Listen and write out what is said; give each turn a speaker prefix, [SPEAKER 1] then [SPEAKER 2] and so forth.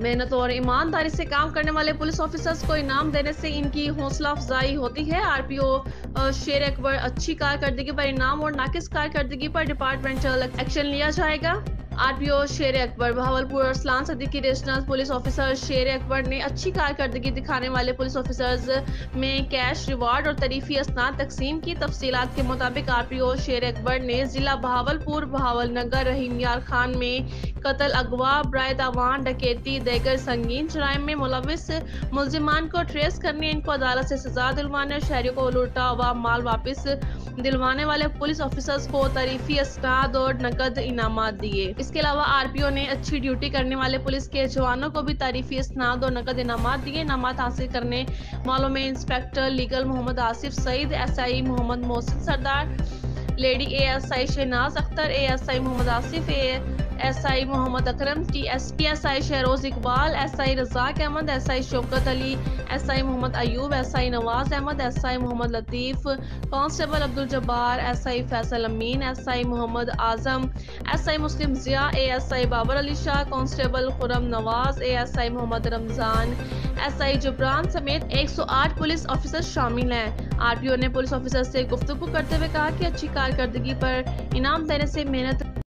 [SPEAKER 1] मेहनत और ईमानदारी से काम करने वाले पुलिस ऑफिसर्स को इनाम देने से इनकी हौसला अफजाई होती है। आरपीओ शेर अकबर अच्छी कारकर्दगी पर इनाम और नाकिस कारकर्दगी पर डिपार्टमेंटल एक्शन लिया जाएगा। आरपीओ शेर Akbar Bahawalpur Arsalan Siddiqui regional police officer शेर अकबर ने अच्छी कारकर्दगी दिखाने वाले पुलिस ऑफिसर्स में कैश रिवार्ड और तरीफी असनाद तकसीम की। तफसीलात के मुताबिक आरपीओ शेर अकबर ने जिला बहावलपुर, बहावलनगर, रहीम यार खान में कत्ल, अगवा, बराए तावान, डकैती, देगर संगीन जराइम में मुलविस मुलजिमान को ट्रेस करने, इनको अदालत से सजा दिलवाने और शहरियों को लूटा हुआ माल वापस दिलवाने वाले पुलिस ऑफिसर्स को तरीफी असनाद और नकद इनामात दिए। इसके अलावा आरपीओ ने अच्छी ड्यूटी करने वाले पुलिस के जवानों को भी तारीफी असनाद और नकद इनामात दिए। इनामात हासिल करने वालों में inspector legal Mohammad Asif Saeed, SI Mohammad Mohsin Sardar, lady ASI Shahnaz Akhtar, ASI Mohammad Asif, SI Mohammad Akram, TSP SI Shahroz Iqbal, SI Razzaq Ahmad, SI Shaukat Ali, SI Mohammad Ayub, SI Nawaz Ahmad, SI Mohammad Latif, constable Abdul Jabbar, SI Faisal Amin, SI Mohammad Azam, SI Muslim Zia, ASI Babar Ali Shah, constable Khurram Nawaz, ASI Mohammad Ramzan, SI Jubran समेत 108 पुलिस ऑफिसर शामिल हैं। आरपीओ ने पुलिस ऑफिसर से गुफ्तगू करते हुए कहा कि अच्छी कारकर्दगी पर इनाम देने से मेहनत